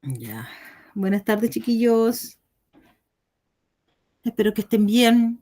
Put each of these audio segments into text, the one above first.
Ya. Buenas tardes, chiquillos. Espero que estén bien.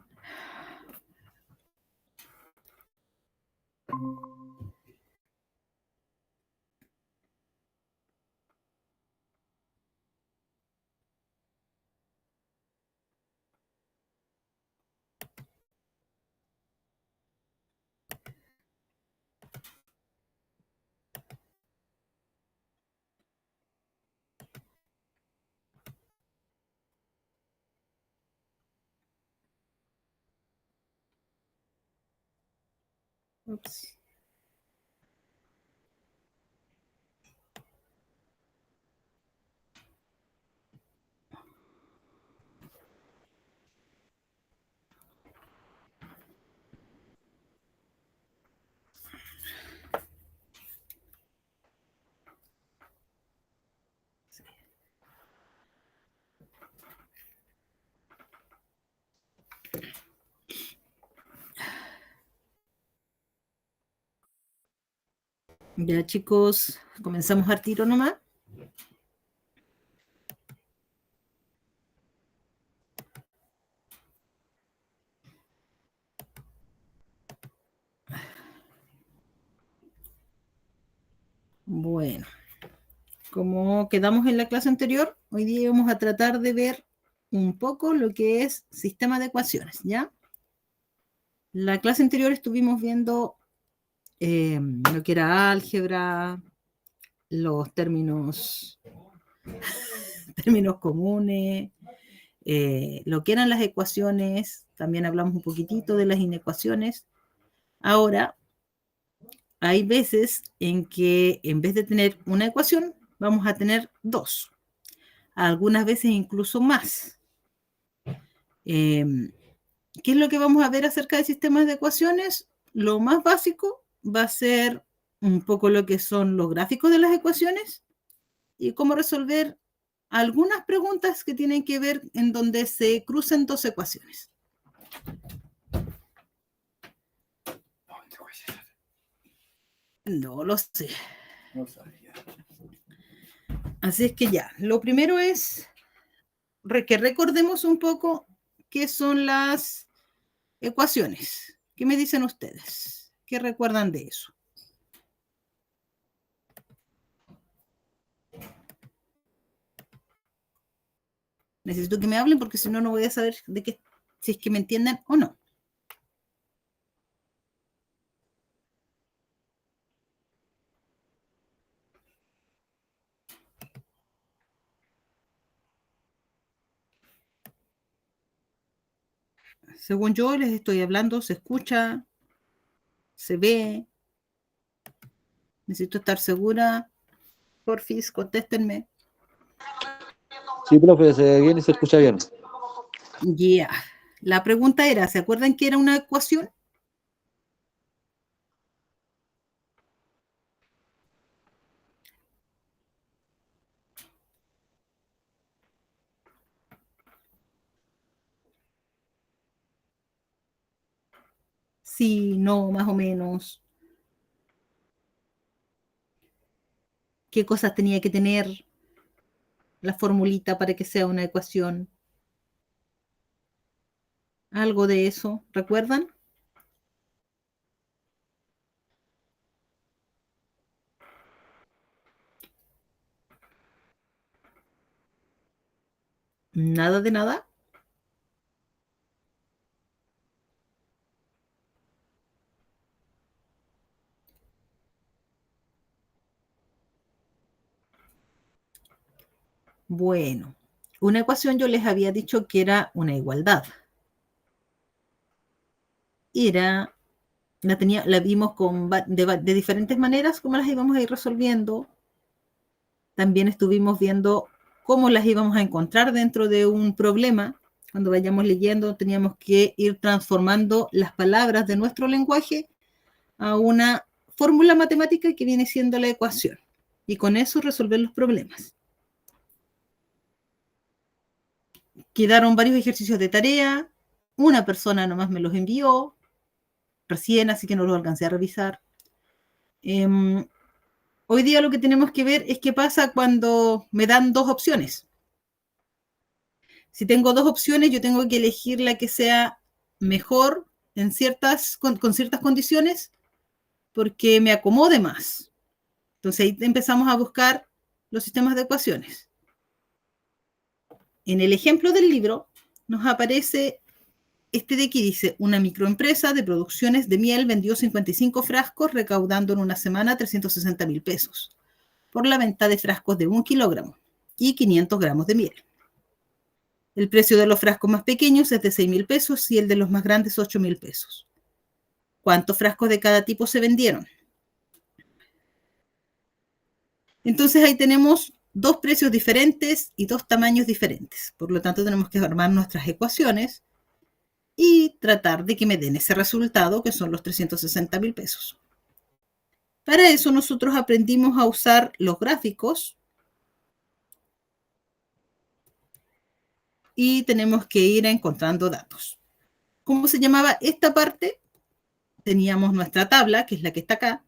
Ups. Ya, chicos, comenzamos al tiro nomás. Bueno, como quedamos en la clase anterior, hoy día vamos a tratar de ver un poco lo que es sistema de ecuaciones, ¿ya? La clase anterior estuvimos viendo lo que era álgebra, los términos comunes, lo que eran las ecuaciones, también hablamos un poquitito de las inecuaciones. Ahora, hay veces en que en vez de tener una ecuación, vamos a tener dos, algunas veces incluso más. ¿Qué es lo que vamos a ver acerca de sistemas de ecuaciones? Lo más básico va a ser un poco lo que son los gráficos de las ecuaciones y cómo resolver algunas preguntas que tienen que ver en donde se cruzan dos ecuaciones. No lo sé. Así es que ya, lo primero es que recordemos un poco qué son las ecuaciones. ¿Qué me dicen ustedes? ¿Qué recuerdan de eso? Necesito que me hablen porque si no, no voy a saber de qué, si es que me entienden o no. Según yo les estoy hablando, se escucha, se ve. Necesito estar segura. Porfis, contéstenme. Sí, profe, se ve bien y se escucha bien. Ya. Yeah. La pregunta era, ¿se acuerdan que era una ecuación? Sí, no, más o menos. ¿Qué cosas tenía que tener la formulita para que sea una ecuación? Algo de eso, ¿recuerdan? Nada de nada. Bueno, una ecuación yo les había dicho que era una igualdad. La vimos de diferentes maneras, cómo las íbamos a ir resolviendo. También estuvimos viendo cómo las íbamos a encontrar dentro de un problema. Cuando vayamos leyendo, teníamos que ir transformando las palabras de nuestro lenguaje a una fórmula matemática que viene siendo la ecuación. Y con eso resolver los problemas. Quedaron varios ejercicios de tarea. Una persona nomás me los envió recién, así que no los alcancé a revisar. Hoy día lo que tenemos que ver es qué pasa cuando me dan dos opciones. Si tengo dos opciones, yo tengo que elegir la que sea mejor con ciertas condiciones porque me acomode más. Entonces ahí empezamos a buscar los sistemas de ecuaciones. En el ejemplo del libro nos aparece este de aquí, dice, una microempresa de producciones de miel vendió 55 frascos recaudando en una semana 360.000 pesos por la venta de frascos de 1 kilogramo y 500 gramos de miel. El precio de los frascos más pequeños es de 6.000 pesos y el de los más grandes 8.000 pesos. ¿Cuántos frascos de cada tipo se vendieron? Entonces ahí tenemos dos precios diferentes y dos tamaños diferentes. Por lo tanto, tenemos que armar nuestras ecuaciones y tratar de que me den ese resultado, que son los 360.000 pesos. Para eso nosotros aprendimos a usar los gráficos y tenemos que ir encontrando datos. ¿Cómo se llamaba esta parte? Teníamos nuestra tabla, que es la que está acá,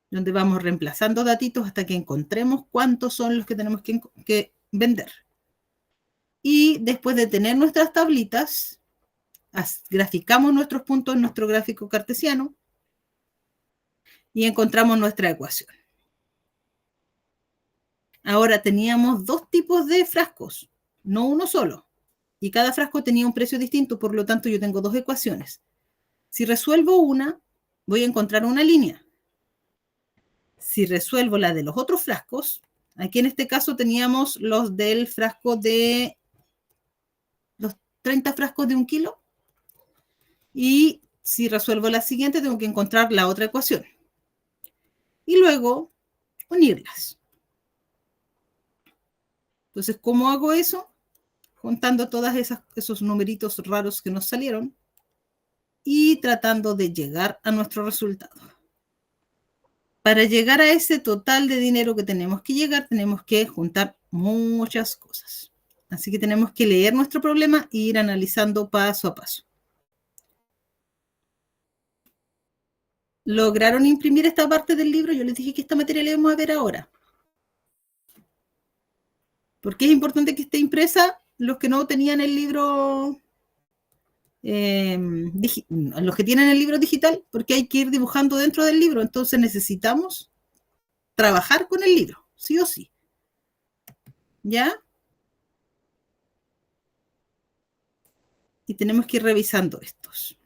donde vamos reemplazando datitos hasta que encontremos cuántos son los que tenemos que vender. Y después de tener nuestras tablitas, graficamos nuestros puntos en nuestro gráfico cartesiano y encontramos nuestra ecuación. Ahora teníamos dos tipos de frascos, no uno solo. Y cada frasco tenía un precio distinto, por lo tanto yo tengo dos ecuaciones. Si resuelvo una, voy a encontrar una línea. Si resuelvo la de los otros frascos, aquí en este caso teníamos los del frasco de los 30 frascos de 1 kilo. Y si resuelvo la siguiente, tengo que encontrar la otra ecuación. Y luego unirlas. Entonces, ¿cómo hago eso? Juntando todos esos numeritos raros que nos salieron y tratando de llegar a nuestro resultado. Para llegar a ese total de dinero que tenemos que llegar, tenemos que juntar muchas cosas. Así que tenemos que leer nuestro problema e ir analizando paso a paso. ¿Lograron imprimir esta parte del libro? Yo les dije que esta materia la vamos a ver ahora. ¿Por qué es importante que esté impresa? Los que no tenían el libro, los que tienen el libro digital, porque hay que ir dibujando dentro del libro. Entonces necesitamos trabajar con el libro, sí o sí. ¿Ya? Y tenemos que ir revisando estos.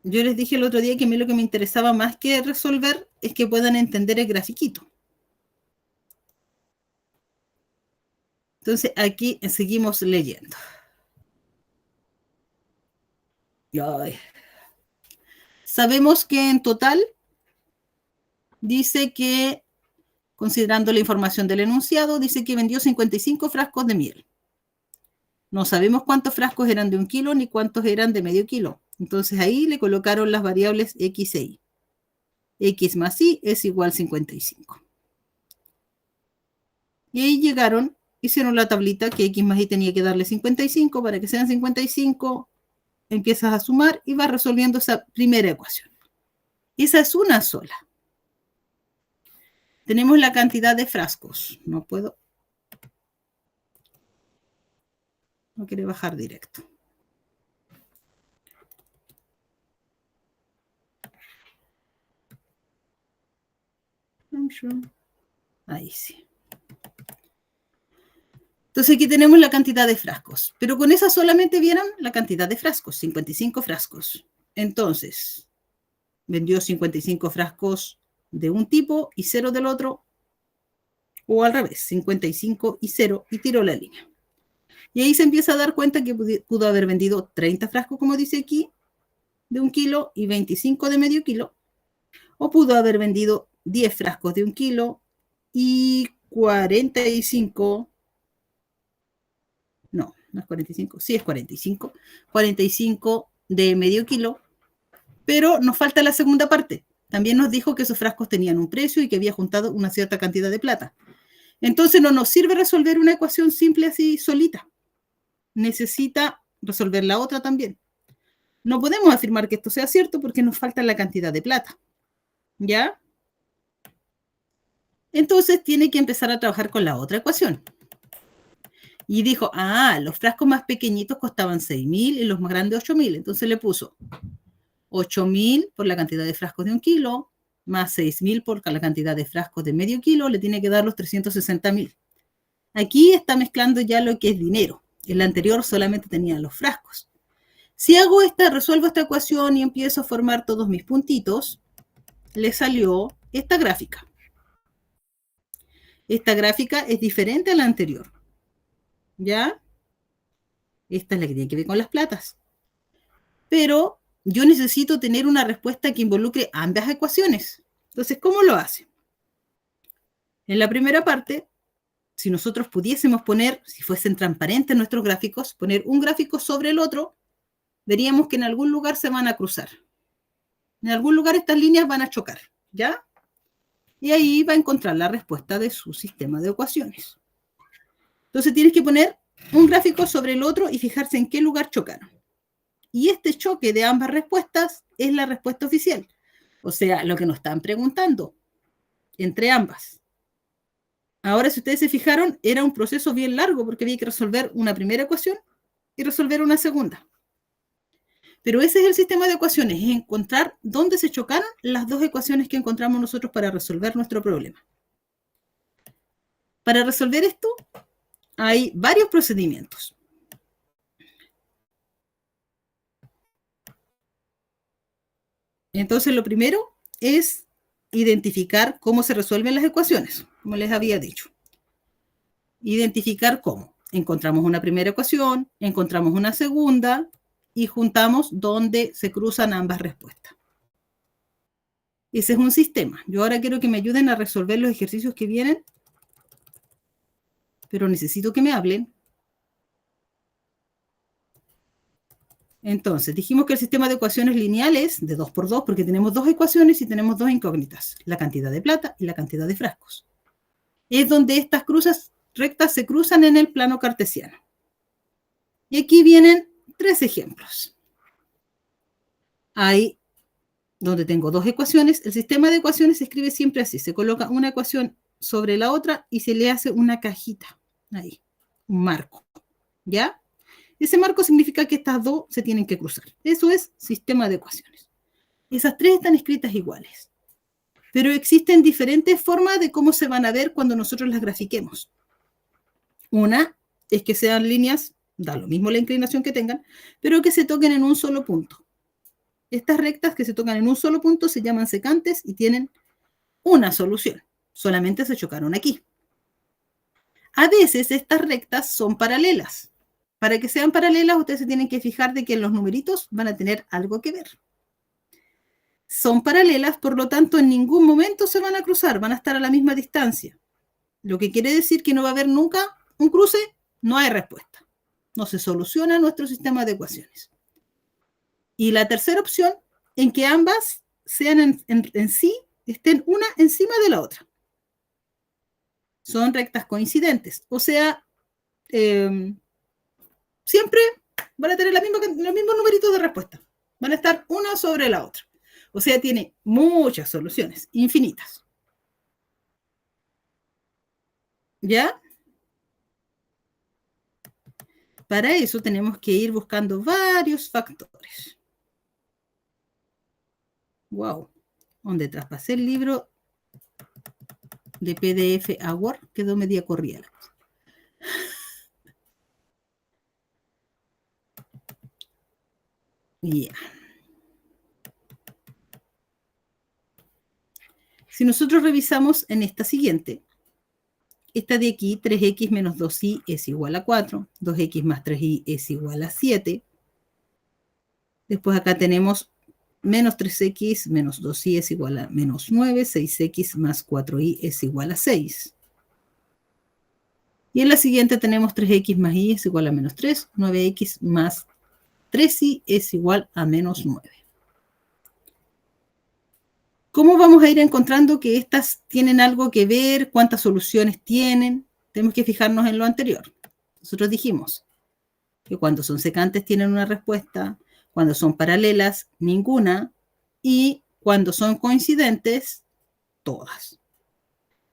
Yo les dije el otro día que a mí lo que me interesaba más que resolver es que puedan entender el grafiquito. Entonces aquí seguimos leyendo. Ay. Sabemos que en total dice que, considerando la información del enunciado, dice que vendió 55 frascos de miel. No sabemos cuántos frascos eran de 1 kilo ni cuántos eran de medio kilo. Entonces ahí le colocaron las variables X e Y. X más Y es igual a 55. Y ahí llegaron, hicieron la tablita que X más Y tenía que darle 55. Para que sean 55, empiezas a sumar y vas resolviendo esa primera ecuación. Esa es una sola. Tenemos la cantidad de frascos. No puedo. No quiere bajar directo. Ahí sí. Entonces aquí tenemos la cantidad de frascos. Pero con esa solamente vieron la cantidad de frascos. 55 frascos. Entonces, vendió 55 frascos de un tipo y 0 del otro. O al revés, 55 y 0 y tiró la línea. Y ahí se empieza a dar cuenta que pudo haber vendido 30 frascos, como dice aquí, de 1 kilo y 25 de medio kilo. O pudo haber vendido 10 frascos de 1 kilo y 45. No, no es 45. Sí, es 45. 45 de medio kilo. Pero nos falta la segunda parte. También nos dijo que esos frascos tenían un precio y que había juntado una cierta cantidad de plata. Entonces no nos sirve resolver una ecuación simple así solita. necesita resolver la otra también. No podemos afirmar que esto sea cierto porque nos falta la cantidad de plata, ¿ya? Entonces tiene que empezar a trabajar con la otra ecuación. Y dijo, los frascos más pequeñitos costaban 6.000 y los más grandes 8.000. Entonces le puso 8.000 por la cantidad de frascos de 1 kilo, más 6.000 por la cantidad de frascos de medio kilo, le tiene que dar los 360.000. Aquí está mezclando ya lo que es dinero. En la anterior solamente tenía los frascos. Si hago resuelvo esta ecuación y empiezo a formar todos mis puntitos, le salió esta gráfica. Esta gráfica es diferente a la anterior. ¿Ya? Esta es la que tiene que ver con las platas. Pero yo necesito tener una respuesta que involucre ambas ecuaciones. Entonces, ¿cómo lo hace? En la primera parte, si nosotros pudiésemos poner, si fuesen transparentes nuestros gráficos, poner un gráfico sobre el otro, veríamos que en algún lugar se van a cruzar. En algún lugar estas líneas van a chocar, ¿ya? Y ahí va a encontrar la respuesta de su sistema de ecuaciones. Entonces tienes que poner un gráfico sobre el otro y fijarse en qué lugar chocaron. Y este choque de ambas respuestas es la respuesta oficial. O sea, lo que nos están preguntando entre ambas. Ahora, si ustedes se fijaron, era un proceso bien largo porque había que resolver una primera ecuación y resolver una segunda. Pero ese es el sistema de ecuaciones, es encontrar dónde se chocaron las dos ecuaciones que encontramos nosotros para resolver nuestro problema. Para resolver esto, hay varios procedimientos. Entonces, lo primero es identificar cómo se resuelven las ecuaciones, como les había dicho. Identificar cómo. Encontramos una primera ecuación, encontramos una segunda y juntamos donde se cruzan ambas respuestas. Ese es un sistema. Yo ahora quiero que me ayuden a resolver los ejercicios que vienen, pero necesito que me hablen. Entonces, dijimos que el sistema de ecuaciones lineales de 2 por 2, porque tenemos dos ecuaciones y tenemos dos incógnitas, la cantidad de plata y la cantidad de frascos. Es donde estas rectas se cruzan en el plano cartesiano. Y aquí vienen 3 ejemplos. Ahí, donde tengo dos ecuaciones, el sistema de ecuaciones se escribe siempre así. Se coloca una ecuación sobre la otra y se le hace una cajita. Ahí, un marco. ¿Ya? Ese marco significa que estas dos se tienen que cruzar. Eso es sistema de ecuaciones. Esas 3 están escritas iguales. Pero existen diferentes formas de cómo se van a ver cuando nosotros las grafiquemos. Una es que sean líneas, da lo mismo la inclinación que tengan, pero que se toquen en un solo punto. Estas rectas que se tocan en un solo punto se llaman secantes y tienen una solución. Solamente se chocaron aquí. A veces estas rectas son paralelas. Para que sean paralelas, ustedes se tienen que fijar de que los numeritos van a tener algo que ver. Son paralelas, por lo tanto, en ningún momento se van a cruzar, van a estar a la misma distancia. Lo que quiere decir que no va a haber nunca un cruce, no hay respuesta. No se soluciona nuestro sistema de ecuaciones. Y la tercera opción, en que ambas sean en sí, estén una encima de la otra. Son rectas coincidentes. O sea, siempre van a tener los mismos numeritos de respuesta. Van a estar una sobre la otra. O sea, tiene muchas soluciones, infinitas. ¿Ya? Para eso tenemos que ir buscando varios factores. Wow. Donde traspasé el libro de PDF a Word, quedó media corrida la cosa. Ya. Si nosotros revisamos en esta siguiente, esta de aquí, 3x menos 2y es igual a 4, 2x más 3y es igual a 7. Después acá tenemos menos 3x menos 2y es igual a menos 9, 6x más 4y es igual a 6. Y en la siguiente tenemos 3x más y es igual a menos 3, 9x más 3y es igual a menos 9. ¿Cómo vamos a ir encontrando que estas tienen algo que ver? ¿Cuántas soluciones tienen? Tenemos que fijarnos en lo anterior. Nosotros dijimos, que cuando son secantes tienen una respuesta, cuando son paralelas, ninguna, y cuando son coincidentes, todas.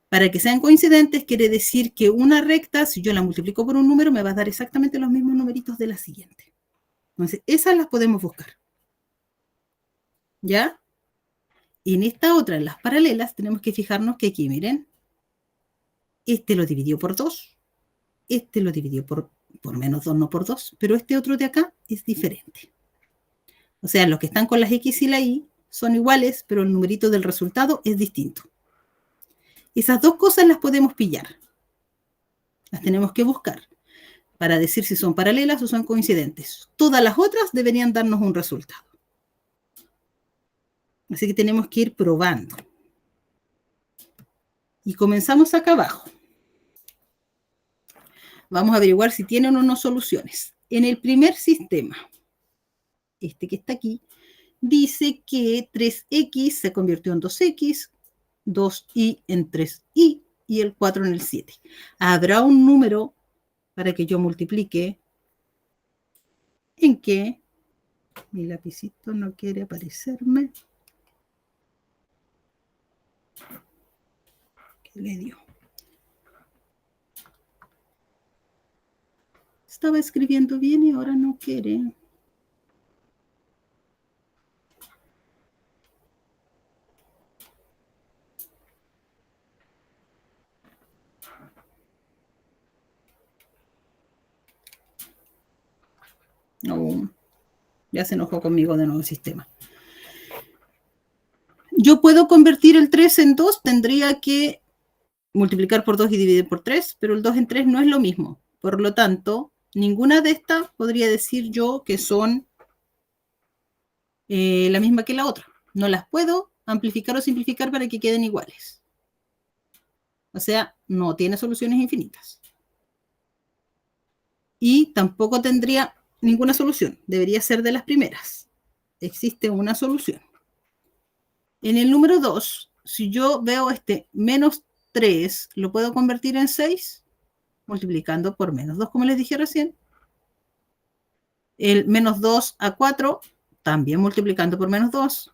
Para que sean coincidentes quiere decir que una recta, si yo la multiplico por un número, me va a dar exactamente los mismos numeritos de la siguiente. Entonces, esas las podemos buscar. ¿Ya? Y en esta otra, en las paralelas, tenemos que fijarnos que aquí, miren, este lo dividió por 2, este lo dividió por menos 2, no por 2, pero este otro de acá es diferente. O sea, los que están con las X y la Y son iguales, pero el numerito del resultado es distinto. Esas dos cosas las podemos pillar. Las tenemos que buscar para decir si son paralelas o son coincidentes. Todas las otras deberían darnos un resultado. Así que tenemos que ir probando. Y comenzamos acá abajo. Vamos a averiguar si tienen o no soluciones. En el primer sistema, este que está aquí, dice que 3x se convirtió en 2x, 2y en 3y y el 4 en el 7. ¿Habrá un número para que yo multiplique en que mi lapicito no quiere aparecerme? ¿Qué le dio? Estaba escribiendo bien y ahora no quiere. No, ya se enojó conmigo de nuevo el sistema. Yo puedo convertir el 3 en 2, tendría que multiplicar por 2 y dividir por 3, pero el 2 en 3 no es lo mismo. Por lo tanto, ninguna de estas podría decir yo que son la misma que la otra. No las puedo amplificar o simplificar para que queden iguales. O sea, no tiene soluciones infinitas. Y tampoco tendría ninguna solución. Debería ser de las primeras. Existe una solución. En el número 2, si yo veo este menos 3, ¿lo puedo convertir en 6? Multiplicando por menos 2, como les dije recién. El menos 2 a 4, también multiplicando por menos 2.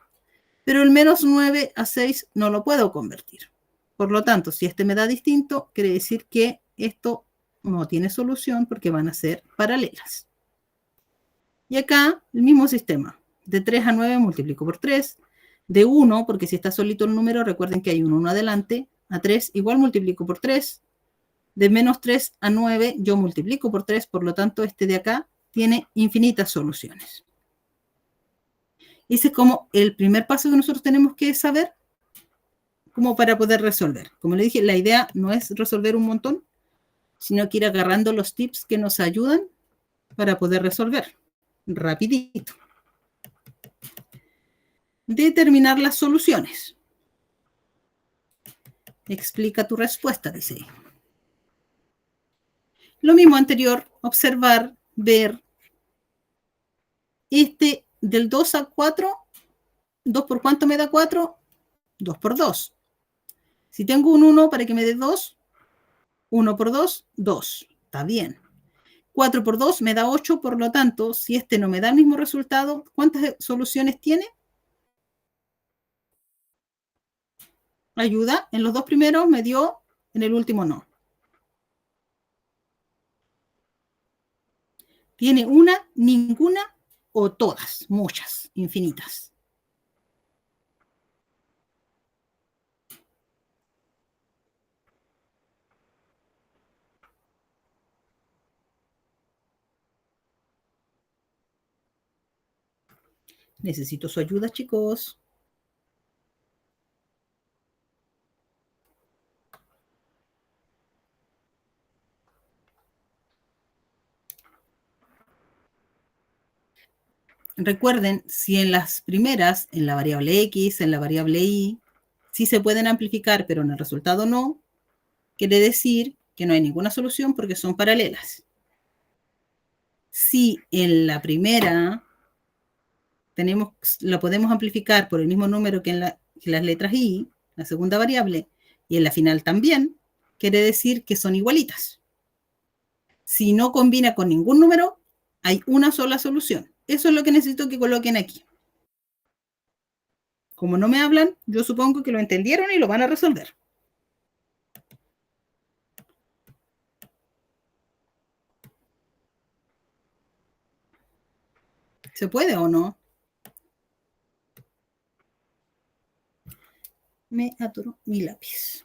Pero el menos 9 a 6 no lo puedo convertir. Por lo tanto, si este me da distinto, quiere decir que esto no tiene solución porque van a ser paralelas. Y acá, el mismo sistema. De 3 a 9 multiplico por 3. De 1, porque si está solito el número, recuerden que hay un 1 adelante, a 3 igual multiplico por 3. De menos 3 a 9 yo multiplico por 3, por lo tanto este de acá tiene infinitas soluciones. Ese es como el primer paso que nosotros tenemos que saber como para poder resolver. Como le dije, la idea no es resolver un montón, sino que ir agarrando los tips que nos ayudan para poder resolver rapidito. Determinar las soluciones. Explica tu respuesta, dice ahí. Lo mismo anterior, observar, ver. Este del 2 a 4, 2 por cuánto me da 4, 2 por 2. Si tengo un 1 para que me dé 2, 1 por 2, 2. Está bien. 4 por 2 me da 8, por lo tanto, si este no me da el mismo resultado, ¿cuántas soluciones tiene? Ayuda. En los dos primeros me dio, en el último no. Tiene una, ninguna o todas, muchas, infinitas. Necesito su ayuda, chicos. Recuerden, si en las primeras, en la variable X, en la variable Y, sí se pueden amplificar, pero en el resultado no, quiere decir que no hay ninguna solución porque son paralelas. Si en la primera lo podemos amplificar por el mismo número que en las letras Y, la segunda variable, y en la final también, quiere decir que son igualitas. Si no combina con ningún número, Hay una sola solución. Eso es lo que necesito que coloquen aquí. Como no me hablan, yo supongo que lo entendieron y lo van a resolver. ¿Se puede o no? Me atoro mi lápiz.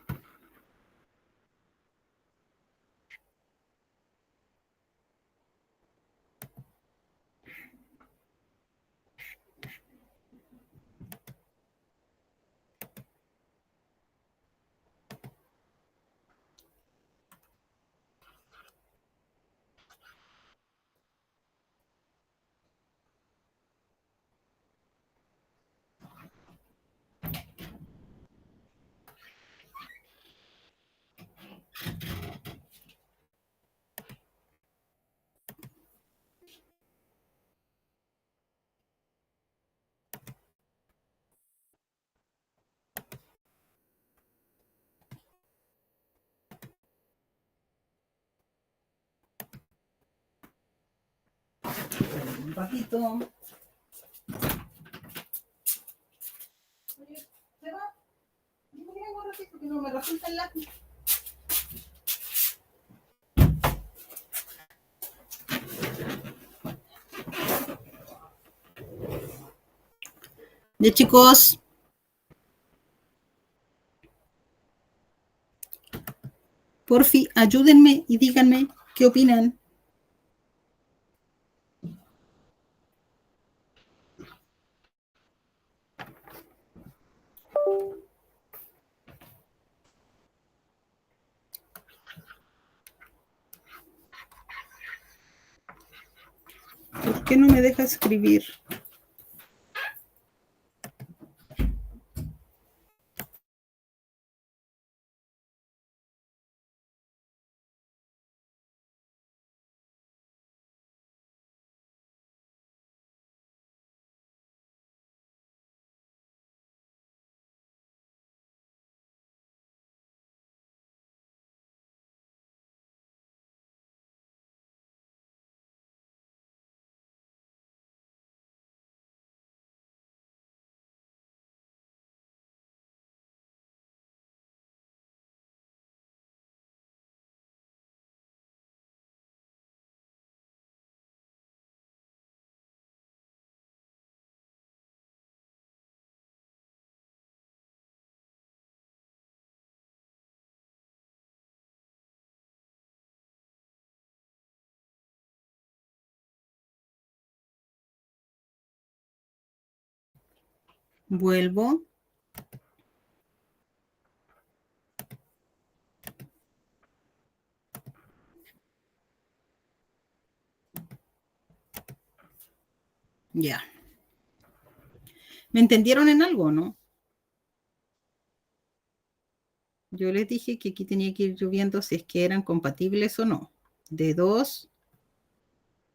Un ratito. ¿Se va? Digo que vengo un ratito, que no me resulta el lápiz. Ya, chicos. Porfi, ayúdenme y díganme qué opinan. ¿Por qué no me deja escribir? Vuelvo. Ya. ¿Me entendieron en algo, no? Yo les dije que aquí tenía que ir yo viendo si es que eran compatibles o no. De 2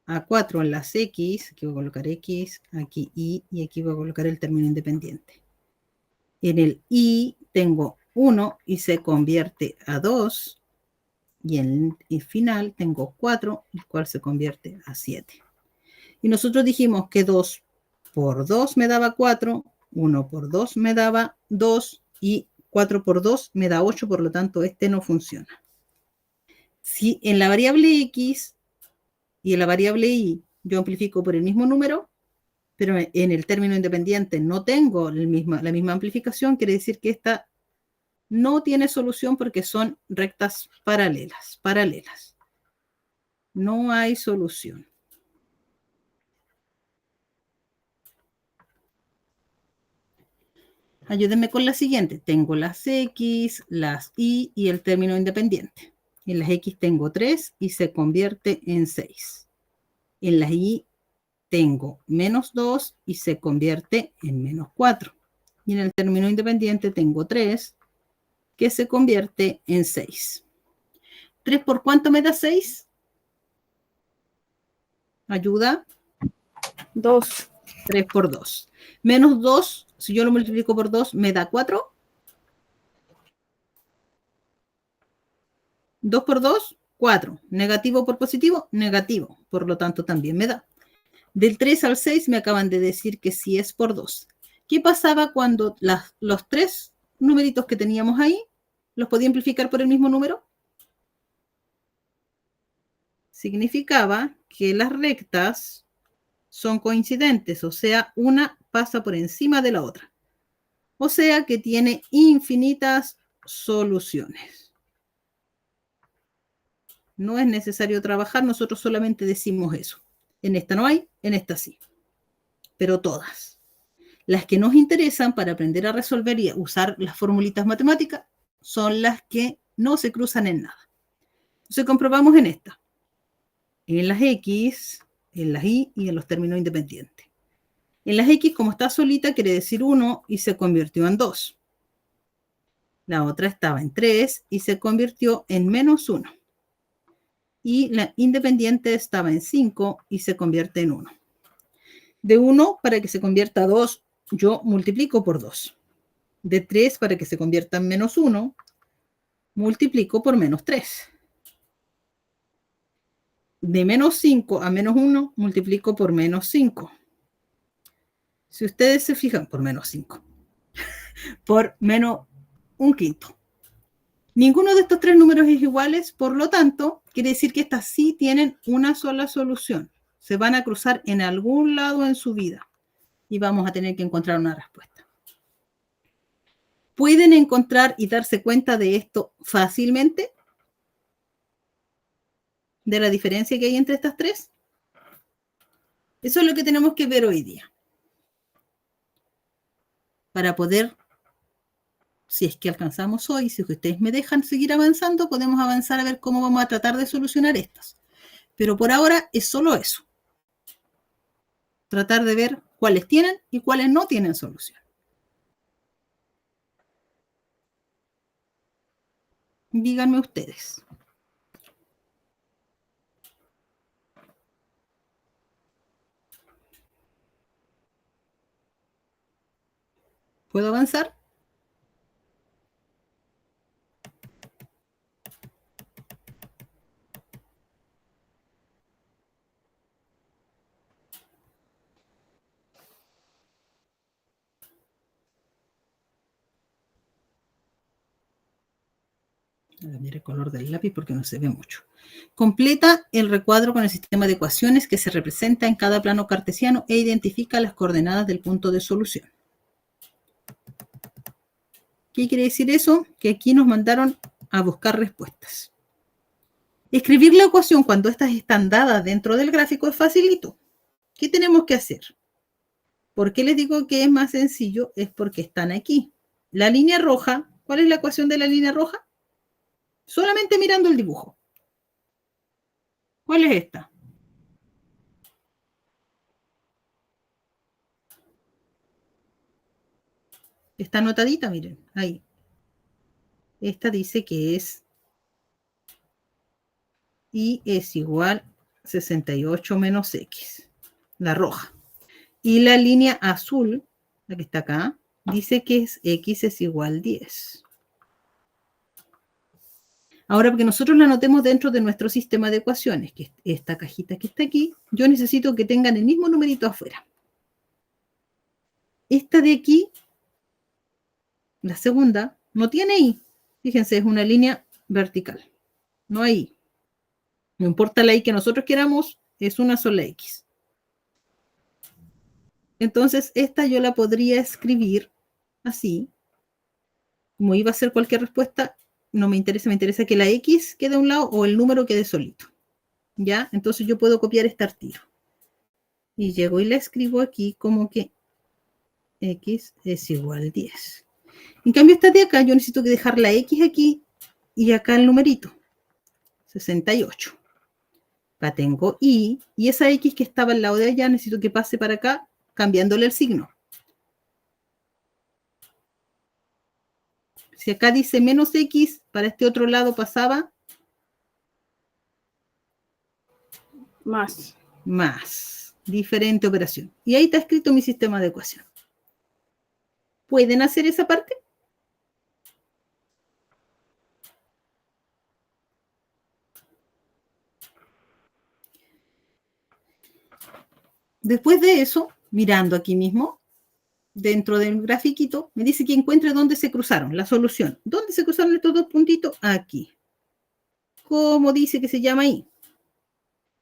a 4 en las X, aquí voy a colocar X, aquí Y aquí voy a colocar el término independiente. En el Y tengo 1 y se convierte a 2, y en el final tengo 4, el cual se convierte a 7. Y nosotros dijimos que 2 por 2 me daba 4, 1 por 2 me daba 2 y 4 por 2 me da 8, por lo tanto este no funciona. Si en la variable X y en la variable Y yo amplifico por el mismo número, pero en el término independiente no tengo la misma amplificación, quiere decir que esta no tiene solución porque son rectas paralelas. No hay solución. Ayúdenme con la siguiente. Tengo las X, las Y y el término independiente. En las X tengo 3 y se convierte en 6. En las Y tengo menos 2 y se convierte en menos 4. Y en el término independiente tengo 3 que se convierte en 6. ¿3 por cuánto me da 6? Ayuda. 2. 3 por 2. Menos 2, si yo lo multiplico por 2, me da 4. 2 por 2, 4. Negativo por positivo, negativo. Por lo tanto, también me da. Del 3 al 6 me acaban de decir que sí es por 2. ¿Qué pasaba cuando los 3 numeritos que teníamos ahí los podía amplificar por el mismo número? Significaba que las rectas son coincidentes, o sea, una pasa por encima de la otra. O sea que tiene infinitas soluciones. No es necesario trabajar, nosotros solamente decimos eso. En esta no hay, en esta sí. Pero todas. Las que nos interesan para aprender a resolver y usar las formulitas matemáticas son las que no se cruzan en nada. Entonces comprobamos en esta. En las X, en las Y y en los términos independientes. En las X, como está solita, quiere decir 1 y se convirtió en 2. La otra estaba en 3 y se convirtió en menos 1. Y la independiente estaba en 5 y se convierte en 1. De 1 para que se convierta a 2, yo multiplico por 2. De 3 para que se convierta en menos 1, multiplico por menos 3. De menos 5 a menos 1, multiplico por menos 5. Si ustedes se fijan, por menos 5. Por menos 1/5. Ninguno de estos 3 números es iguales, por lo tanto, quiere decir que estas sí tienen una sola solución. Se van a cruzar en algún lado en su vida y vamos a tener que encontrar una respuesta. ¿Pueden encontrar y darse cuenta de esto fácilmente? ¿De la diferencia que hay entre estas 3? Eso es lo que tenemos que ver hoy día. Para poder, si es que alcanzamos hoy, si ustedes me dejan seguir avanzando, podemos avanzar a ver cómo vamos a tratar de solucionar estas. Pero por ahora es solo eso. Tratar de ver cuáles tienen y cuáles no tienen solución. Díganme ustedes. ¿Puedo avanzar? Voy a cambiar el color del lápiz porque no se ve mucho. Completa el recuadro con el sistema de ecuaciones que se representa en cada plano cartesiano e identifica las coordenadas del punto de solución. ¿Qué quiere decir eso? Que aquí nos mandaron a buscar respuestas. Escribir la ecuación cuando estas están dadas dentro del gráfico es facilito. ¿Qué tenemos que hacer? ¿Por qué les digo que es más sencillo? Es porque están aquí. La línea roja, ¿cuál es la ecuación de la línea roja? Solamente mirando el dibujo. ¿Cuál es esta? Está anotadita, miren, ahí. Esta dice que es Y es igual 68 menos X, la roja. Y la línea azul, la que está acá, dice que es X es igual 10. Ahora, porque nosotros la anotemos dentro de nuestro sistema de ecuaciones, que es esta cajita que está aquí, yo necesito que tengan el mismo numerito afuera. Esta de aquí, la segunda, no tiene Y. Fíjense, es una línea vertical. No hay Y. No importa la Y que nosotros queramos, es una sola X. Entonces, esta yo la podría escribir así. Como iba a ser cualquier respuesta, no me interesa que la X quede a un lado o el número quede solito. ¿Ya? Entonces yo puedo copiar este artiro. Y llego y la escribo aquí como que X es igual a 10. En cambio, esta de acá, yo necesito que dejar la X aquí y acá el numerito. 68. Acá tengo Y, y esa X que estaba al lado de allá, necesito que pase para acá, cambiándole el signo. Si acá dice menos X, para este otro lado pasaba Más. más. Diferente operación. Y ahí está escrito mi sistema de ecuación. ¿Pueden hacer esa parte? Después de eso, mirando aquí mismo, dentro del grafiquito, me dice que encuentre dónde se cruzaron, la solución. ¿Dónde se cruzaron estos dos puntitos? Aquí. ¿Cómo dice que se llama ahí?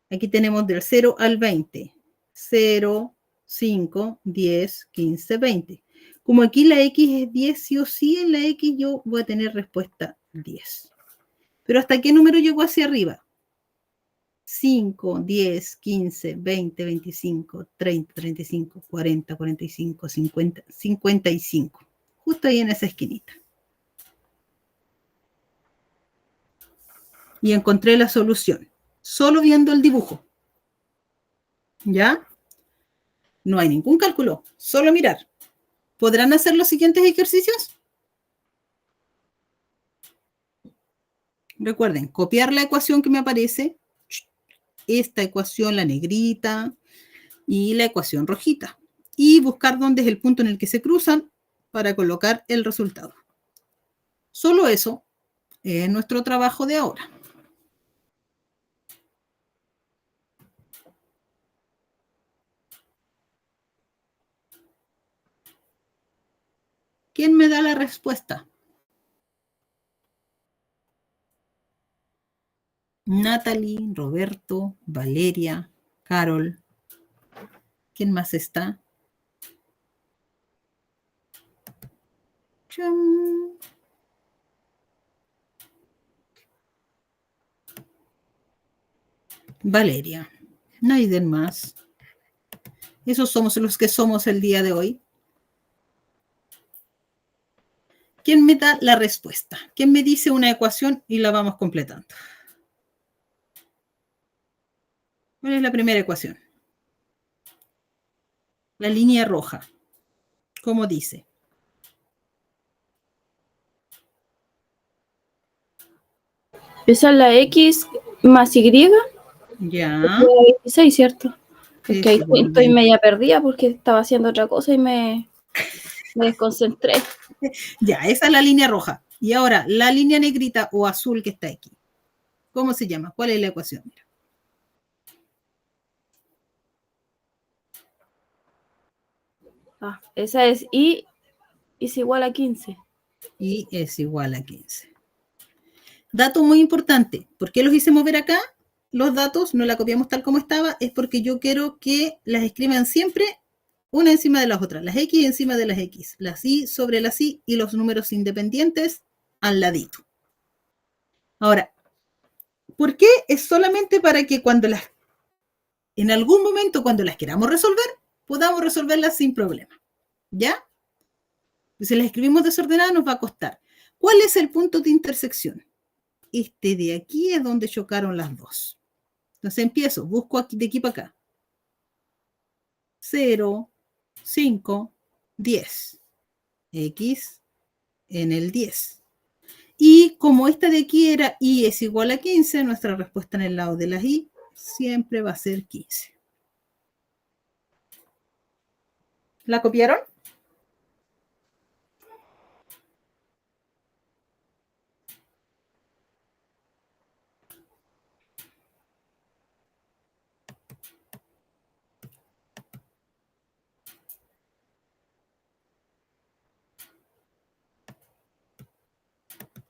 Aquí tenemos del 0 al 20. 0, 5, 10, 15, 20. Como aquí la X es 10, sí o sí, en la X yo voy a tener respuesta 10. Pero ¿hasta qué número llegó hacia arriba? 5, 10, 15, 20, 25, 30, 35, 40, 45, 50, 55. Justo ahí en esa esquinita. Y encontré la solución. Solo viendo el dibujo. ¿Ya? No hay ningún cálculo. Solo mirar. ¿Podrán hacer los siguientes ejercicios? Recuerden, copiar la ecuación que me aparece. Esta ecuación, la negrita, y la ecuación rojita. Y buscar dónde es el punto en el que se cruzan para colocar el resultado. Solo eso es nuestro trabajo de ahora. ¿Quién me da la respuesta? Natalie, Roberto, Valeria, Carol. ¿Quién más está? ¡Chum! Valeria. Nadie más. Esos somos los que somos el día de hoy. ¿Quién me da la respuesta? ¿Quién me dice una ecuación y la vamos completando? ¿Cuál es la primera ecuación? La línea roja. ¿Cómo dice? Esa es la X más Y. Ya. 26, ¿cierto? Es que ahí Es igual estoy 20. media perdida porque estaba haciendo otra cosa y me desconcentré. Ya, esa es la línea roja. Y ahora, la línea negrita o azul que está aquí. ¿Cómo se llama? ¿Cuál es la ecuación? Mira. Ah, esa es Y es igual a 15. Y es igual a 15. Dato muy importante. ¿Por qué los hice mover acá? Los datos no la copiamos tal como estaba, es porque yo quiero que las escriban siempre una encima de las otras, las X encima de las X, las Y sobre las Y y los números independientes al ladito. Ahora, ¿por qué? Es solamente para que en algún momento cuando las queramos resolver, podamos resolverlas sin problema. ¿Ya? Si las escribimos desordenadas nos va a costar. ¿Cuál es el punto de intersección? Este de aquí es donde chocaron las dos. Entonces empiezo, busco aquí, de aquí para acá. 0, 5, 10. X en el 10. Y como esta de aquí era Y es igual a 15, nuestra respuesta en el lado de las Y siempre va a ser 15. ¿La copiaron?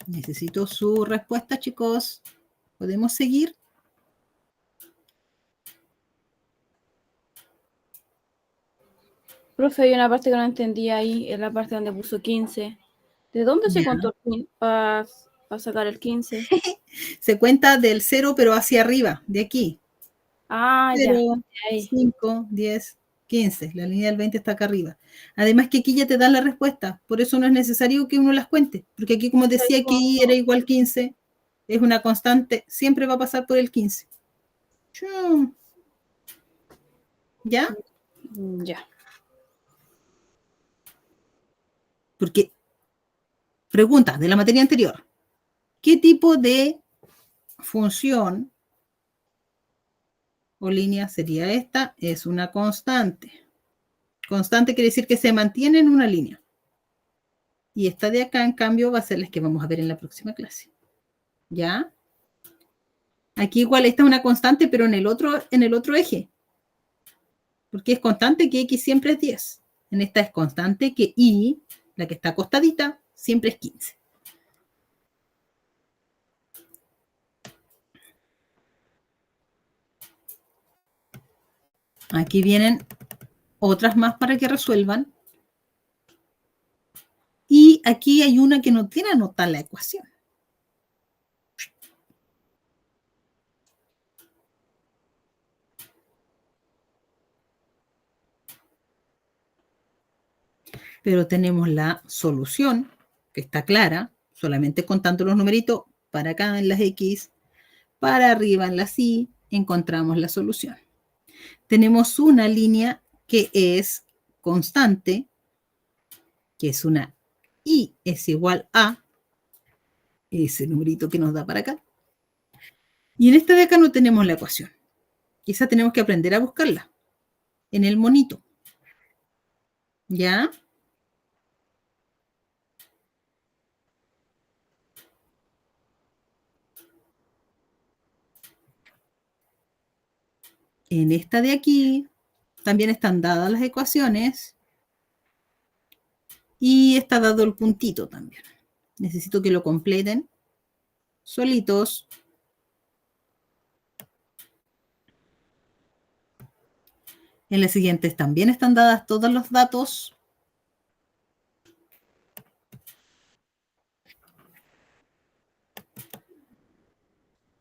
Necesito su respuesta, chicos. ¿Podemos seguir? Profe, hay una parte que no entendí ahí, en la parte donde puso 15. ¿De dónde se contó para sacar el 15? Se cuenta del 0, pero hacia arriba, de aquí. Ah, 0, ya. Ahí. 5, 10, 15. La línea del 20 está acá arriba. Además que aquí ya te dan la respuesta. Por eso no es necesario que uno las cuente. Porque aquí, como decía que Y era igual 15, es una constante, siempre va a pasar por el 15. ¿Ya? Ya. Porque, pregunta de la materia anterior. ¿Qué tipo de función o línea sería esta? Es una constante. Constante quiere decir que se mantiene en una línea. Y esta de acá, en cambio, va a ser la que vamos a ver en la próxima clase. ¿Ya? Aquí igual esta es una constante, pero en el otro eje. porque es constante que X siempre es 10. En esta es constante que Y, la que está acostadita, siempre es 15. Aquí vienen otras más para que resuelvan. Y aquí hay una que no tiene anotada la ecuación. Pero tenemos la solución, que está clara, solamente contando los numeritos para acá en las X, para arriba en las Y, encontramos la solución. Tenemos una línea que es constante, que es una Y es igual a ese numerito que nos da para acá. Y en esta de acá no tenemos la ecuación. Quizá tenemos que aprender a buscarla en el monito. ¿Ya? En esta de aquí también están dadas las ecuaciones y está dado el puntito también. Necesito que lo completen solitos. En las siguientes también están dadas todos los datos.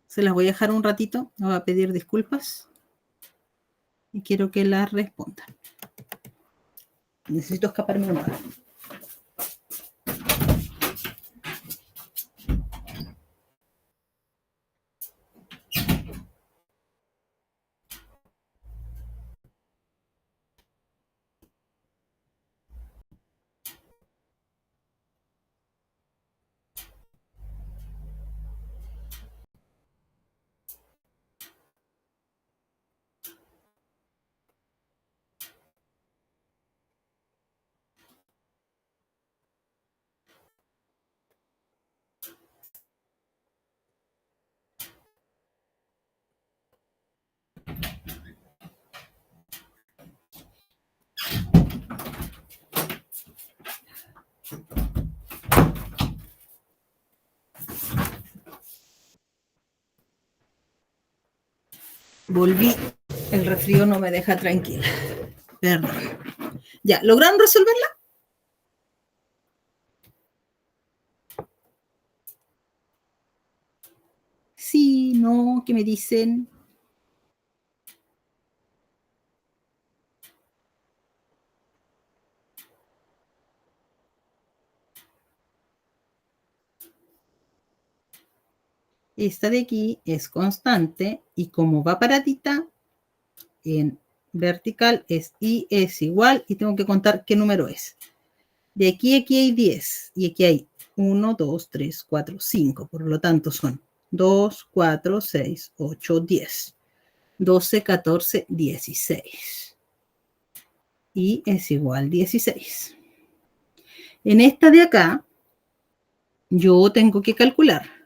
Se las voy a dejar un ratito. Me voy a pedir disculpas. Y quiero que las respondan. Necesito escaparme un rato. Volví. El resfrío no me deja tranquila. Perdón. Ya, ¿lograron resolverla? Sí, no, ¿qué me dicen? Esta de aquí es constante y como va paradita en vertical es Y es igual y tengo que contar qué número es. De aquí a aquí hay 10 y aquí hay 1, 2, 3, 4, 5. Por lo tanto son 2, 4, 6, 8, 10. 12, 14, 16. Y es igual 16. En esta de acá, yo tengo que calcular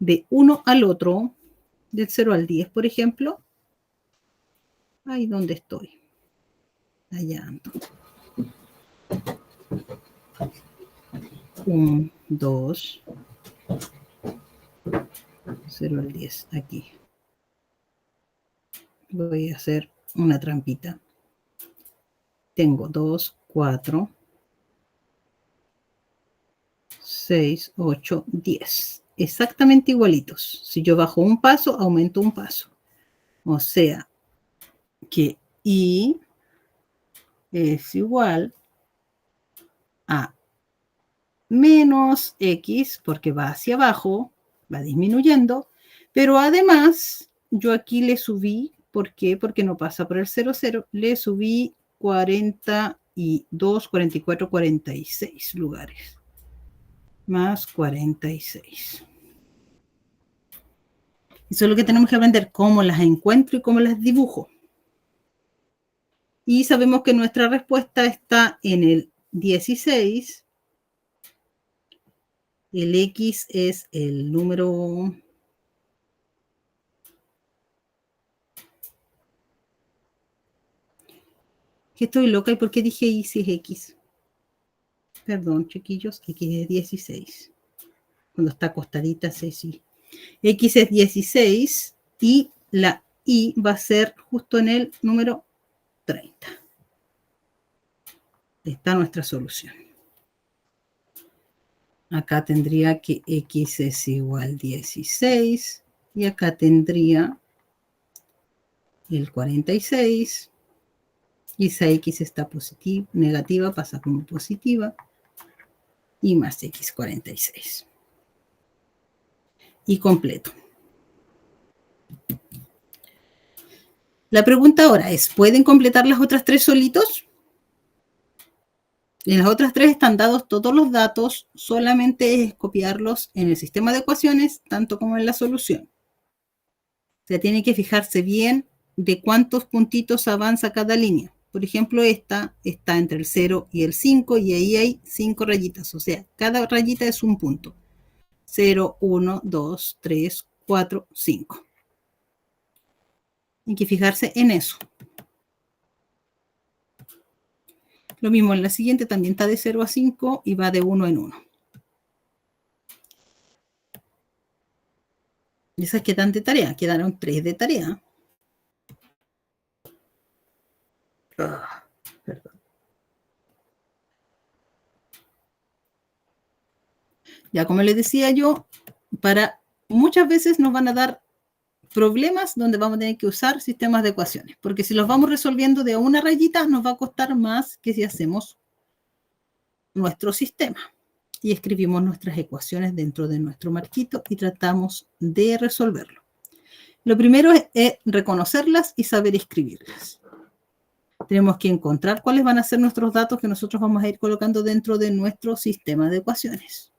de uno al otro, del 0 al 10, por ejemplo. Ahí donde estoy. Allá ando. 1, 2, 0 al 10, aquí. Voy a hacer una trampita. Tengo 2, 4, 6, 8, 10. Exactamente igualitos. Si yo bajo un paso, aumento un paso. O sea, que Y es igual a menos X, porque va hacia abajo, va disminuyendo, pero además yo aquí le subí, ¿por qué? Porque no pasa por el 0, 0, le subí 42, 44, 46 lugares, más 46. Eso es lo que tenemos que aprender, cómo las encuentro y cómo las dibujo. Y sabemos que nuestra respuesta está en el 16. El X es el número Que estoy loca, ¿y por qué dije y si es X? Perdón, chiquillos, X es 16. Cuando está acostadita, sí. X es 16 y la Y va a ser justo en el número 30. Está nuestra solución. Acá tendría que X es igual a 16 y acá tendría el 46 y esa X está positiva, negativa, pasa como positiva y más X 46. Y completo. La pregunta ahora es, ¿pueden completar las otras tres solitos? En las otras tres están dados todos los datos, solamente es copiarlos en el sistema de ecuaciones, tanto como en la solución. O sea, tiene que fijarse bien de cuántos puntitos avanza cada línea. Por ejemplo, esta está entre el 0 y el 5 y ahí hay 5 rayitas. O sea, cada rayita es un punto. 0, 1, 2, 3, 4, 5. Hay que fijarse en eso. Lo mismo en la siguiente, también está de 0 a 5 y va de 1 en 1. ¿Y esas quedan de tarea? Quedaron 3 de tarea. Perdón. Ya, como les decía yo, muchas veces nos van a dar problemas donde vamos a tener que usar sistemas de ecuaciones, porque si los vamos resolviendo de una rayita nos va a costar más que si hacemos nuestro sistema y escribimos nuestras ecuaciones dentro de nuestro marquito y tratamos de resolverlo. Lo primero es reconocerlas y saber escribirlas. Tenemos que encontrar cuáles van a ser nuestros datos que nosotros vamos a ir colocando dentro de nuestro sistema de ecuaciones.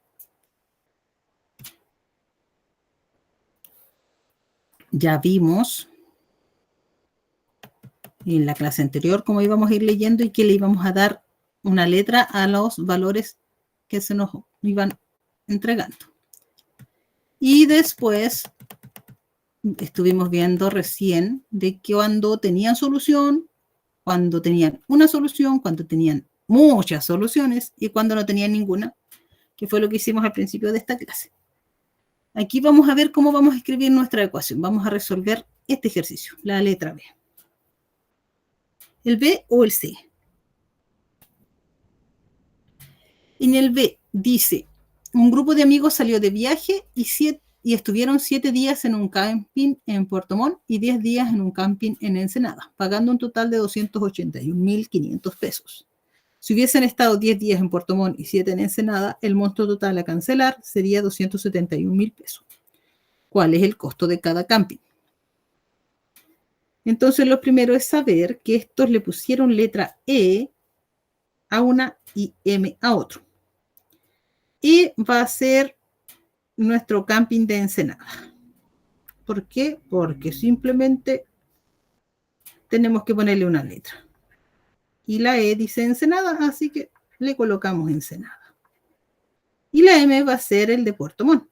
Ya vimos en la clase anterior cómo íbamos a ir leyendo y que le íbamos a dar una letra a los valores que se nos iban entregando. Y después estuvimos viendo recién de que cuando tenían solución, cuando tenían una solución, cuando tenían muchas soluciones y cuando no tenían ninguna, que fue lo que hicimos al principio de esta clase. Aquí vamos a ver cómo vamos a escribir nuestra ecuación. Vamos a resolver este ejercicio, la letra B. ¿El B o el C? En el B dice, un grupo de amigos salió de viaje y estuvieron 7 días en un camping en Puerto Montt y 10 días en un camping en Ensenada, pagando un total de 281.500 pesos. Si hubiesen estado 10 días en Puerto Montt y 7 en Ensenada, el monto total a cancelar sería 271.000 pesos. ¿Cuál es el costo de cada camping? Entonces, lo primero es saber que estos le pusieron letra E a una y M a otro. Y va a ser nuestro camping de Ensenada. ¿Por qué? Porque simplemente tenemos que ponerle una letra. Y la E dice Ensenada, así que le colocamos Ensenada. Y la M va a ser el de Puerto Montt.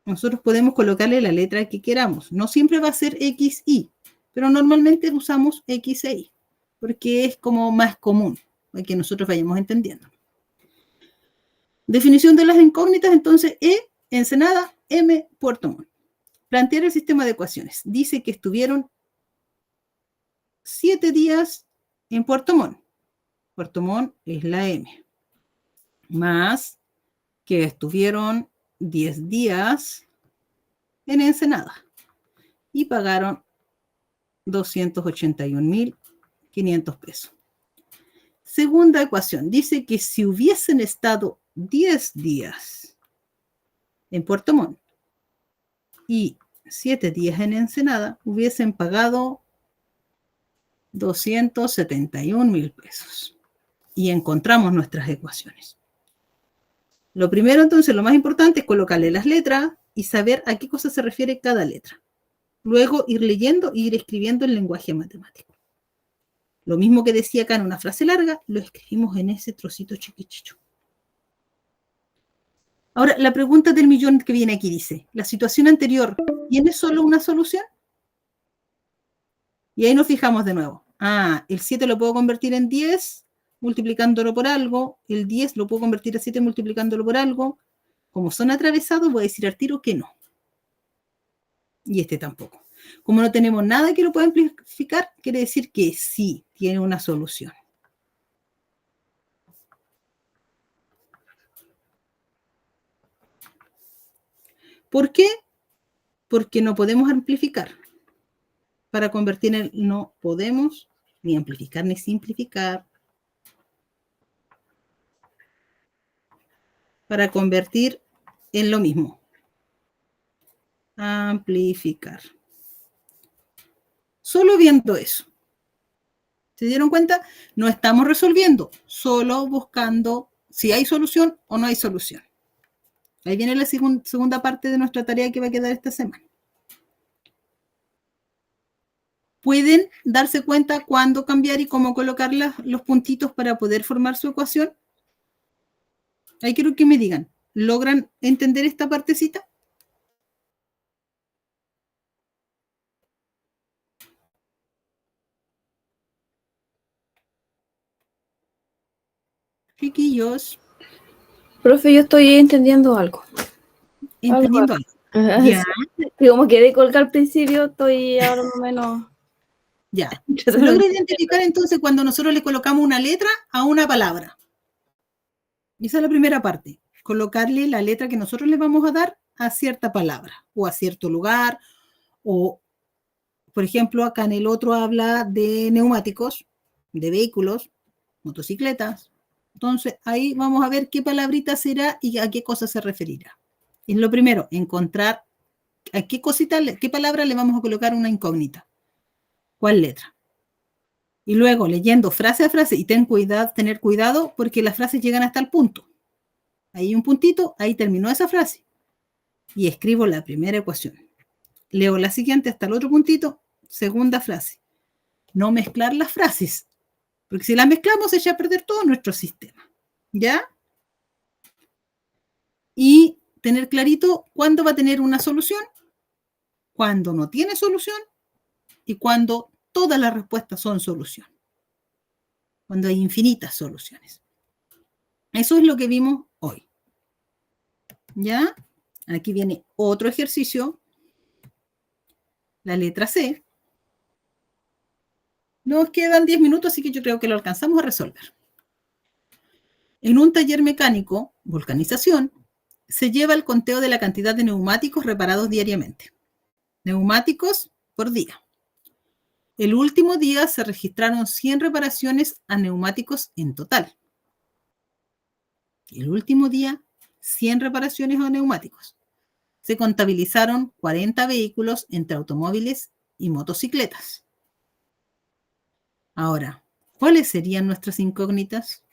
Nosotros podemos colocarle la letra que queramos. No siempre va a ser X, Y, pero normalmente usamos X e Y, porque es como más común, para que nosotros vayamos entendiendo. Definición de las incógnitas, entonces, E, Ensenada, M, Puerto Montt. Plantear el sistema de ecuaciones. Dice que estuvieron 7 días en Puerto Montt. Puerto Montt es la M. Más que estuvieron 10 días en Ensenada y pagaron 281.500 pesos. Segunda ecuación, dice que si hubiesen estado 10 días en Puerto Montt y 7 días en Ensenada, hubiesen pagado 271.000 pesos. Y encontramos nuestras ecuaciones. Lo primero, entonces, lo más importante es colocarle las letras y saber a qué cosa se refiere cada letra. Luego ir leyendo e ir escribiendo el lenguaje matemático. Lo mismo que decía acá en una frase larga, lo escribimos en ese trocito chiquichicho. Ahora, la pregunta del millón que viene aquí dice, ¿la situación anterior tiene solo una solución? Y ahí nos fijamos de nuevo. El 7 lo puedo convertir en 10 multiplicándolo por algo. El 10 lo puedo convertir en 7 multiplicándolo por algo. Como son atravesados, voy a decir al tiro que no. Y este tampoco. Como no tenemos nada que lo pueda amplificar, quiere decir que sí tiene una solución. ¿Por qué? Porque no podemos amplificar. Para convertir en no podemos ni amplificar ni simplificar. Para convertir en lo mismo. Amplificar. Solo viendo eso. ¿Se dieron cuenta? No estamos resolviendo, solo buscando si hay solución o no hay solución. Ahí viene la segunda parte de nuestra tarea que va a quedar esta semana. ¿Pueden darse cuenta cuándo cambiar y cómo colocar los puntitos para poder formar su ecuación? Ahí quiero que me digan, ¿logran entender esta partecita? Chiquillos, Profe, yo estoy entendiendo algo. ¿entendiendo algo? Ya. Sí, como quedé colgada al principio, estoy ahora más o menos... Ya. ¿Se logra identificar entonces cuando nosotros le colocamos una letra a una palabra? Esa es la primera parte. Colocarle la letra que nosotros le vamos a dar a cierta palabra o a cierto lugar. O, por ejemplo, acá en el otro habla de neumáticos, de vehículos, motocicletas. Entonces, ahí vamos a ver qué palabrita será y a qué cosa se referirá. Es lo primero, encontrar a qué cosita, qué palabra le vamos a colocar una incógnita. ¿Cuál letra? Y luego, leyendo frase a frase, y tener cuidado porque las frases llegan hasta el punto. Ahí un puntito, ahí terminó esa frase. Y escribo la primera ecuación. Leo la siguiente hasta el otro puntito, segunda frase. No mezclar las frases, porque si las mezclamos se echa a perder todo nuestro sistema. ¿Ya? Y tener clarito cuándo va a tener una solución, cuándo no tiene solución y cuándo todas las respuestas son solución. Cuando hay infinitas soluciones. Eso es lo que vimos hoy. ¿Ya? Aquí viene otro ejercicio. La letra C. Nos quedan 10 minutos, así que yo creo que lo alcanzamos a resolver. En un taller mecánico, vulcanización, se lleva el conteo de la cantidad de neumáticos reparados diariamente. Neumáticos por día. El último día se registraron 100 reparaciones a neumáticos en total. El último día, 100 reparaciones a neumáticos. Se contabilizaron 40 vehículos entre automóviles y motocicletas. Ahora, ¿cuáles serían nuestras incógnitas?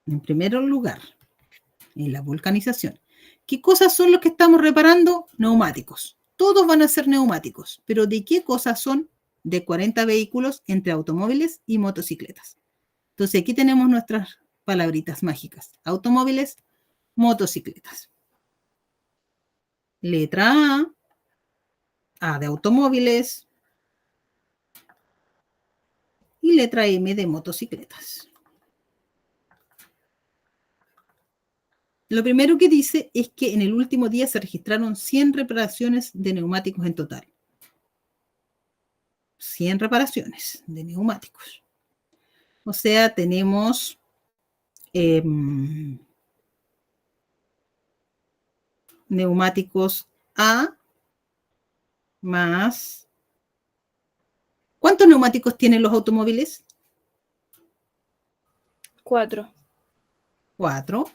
En primer lugar, en la vulcanización. ¿Qué cosas son los que estamos reparando? Neumáticos. Todos van a ser neumáticos, pero ¿de qué cosas son? De 40 vehículos entre automóviles y motocicletas. Entonces aquí tenemos nuestras palabritas mágicas. Automóviles, motocicletas. Letra A de automóviles y letra M de motocicletas. Lo primero que dice es que en el último día se registraron 100 reparaciones de neumáticos en total. 100 reparaciones de neumáticos. O sea, tenemos neumáticos A más... ¿Cuántos neumáticos tienen los automóviles? 4. 4.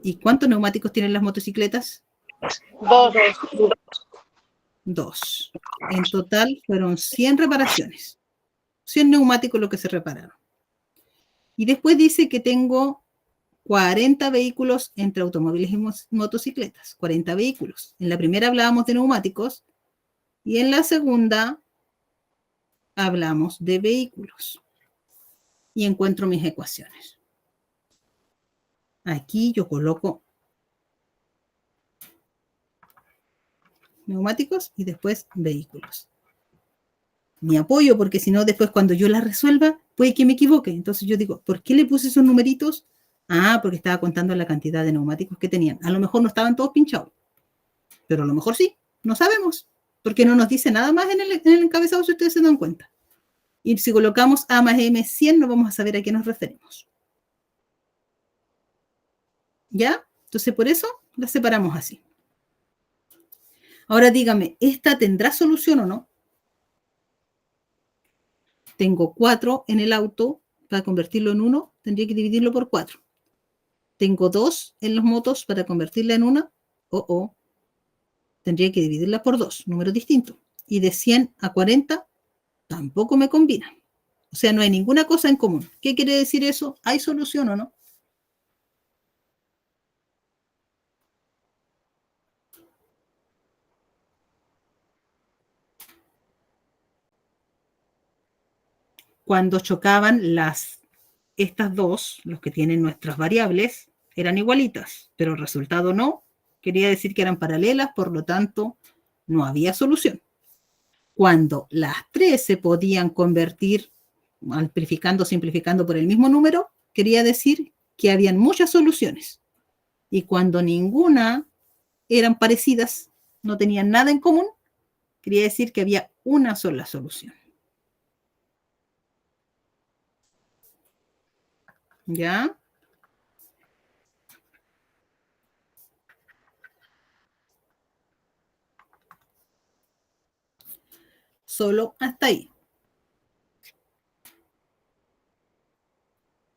¿Y cuántos neumáticos tienen las motocicletas? 2. 2. En total fueron 100 reparaciones. 100 neumáticos lo que se repararon. Y después dice que tengo 40 vehículos entre automóviles y motocicletas. 40 vehículos. En la primera hablábamos de neumáticos y en la segunda hablamos de vehículos. Y encuentro mis ecuaciones. Aquí yo coloco neumáticos y después vehículos. Mi apoyo, porque si no, después cuando yo la resuelva, puede que me equivoque. Entonces yo digo, ¿por qué le puse esos numeritos? Ah, porque estaba contando la cantidad de neumáticos que tenían. A lo mejor no estaban todos pinchados, pero a lo mejor sí, no sabemos, porque no nos dice nada más en el encabezado, si ustedes se dan cuenta. Y si colocamos A más M 100, no vamos a saber a qué nos referimos. ¿Ya? Entonces, por eso la separamos así. Ahora dígame, ¿esta tendrá solución o no? Tengo 4 en el auto, para convertirlo en 1, tendría que dividirlo por 4. Tengo 2 en los motos, para convertirla en 1, tendría que dividirla por 2, números distintos. Y de 100 a 40, tampoco me combina. O sea, no hay ninguna cosa en común. ¿Qué quiere decir eso? ¿Hay solución o no? Cuando chocaban estas dos, los que tienen nuestras variables, eran igualitas, pero el resultado no. Quería decir que eran paralelas, por lo tanto, no había solución. Cuando las tres se podían convertir, amplificando, simplificando por el mismo número, quería decir que habían muchas soluciones. Y cuando ninguna eran parecidas, no tenían nada en común, quería decir que había una sola solución. ¿Ya? Solo hasta ahí.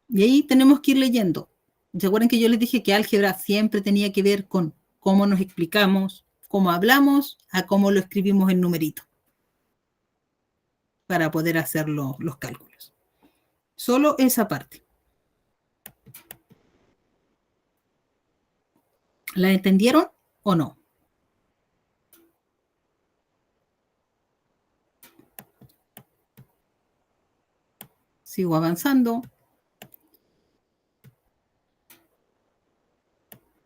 Y ahí tenemos que ir leyendo. ¿Se acuerdan que yo les dije que álgebra siempre tenía que ver con cómo nos explicamos, cómo hablamos, a cómo lo escribimos en numerito para poder hacer los cálculos? Solo esa parte. ¿La entendieron o no? Sigo avanzando.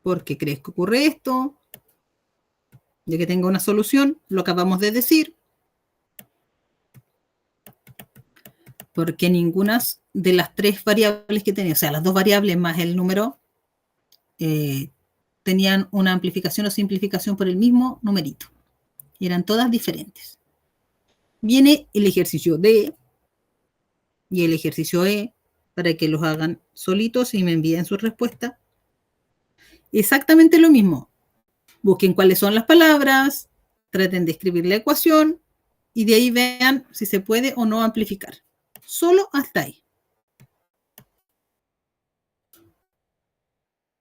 ¿Por qué crees que ocurre esto? De que tenga una solución, lo acabamos de decir. Porque ninguna de las tres variables que tenía, o sea, las dos variables más el número, tenían una amplificación o simplificación por el mismo numerito. Eran todas diferentes. Viene el ejercicio D y el ejercicio E para que los hagan solitos y me envíen su respuesta. Exactamente lo mismo. Busquen cuáles son las palabras, traten de escribir la ecuación y de ahí vean si se puede o no amplificar. Solo hasta ahí.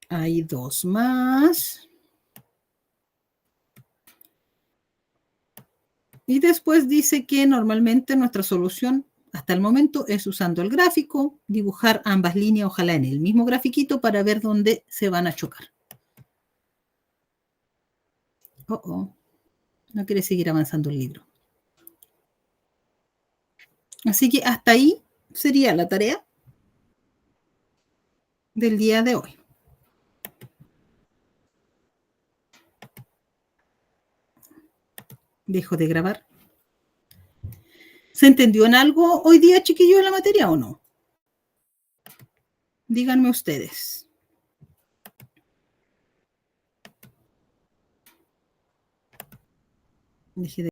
Hay dos más. Y después dice que normalmente nuestra solución hasta el momento es usando el gráfico, dibujar ambas líneas, ojalá en el mismo grafiquito, para ver dónde se van a chocar. No quiere seguir avanzando el libro. Así que hasta ahí sería la tarea del día de hoy. Dejo de grabar. ¿Se entendió en algo hoy día, chiquillos, de la materia o no? Díganme ustedes. Dejé de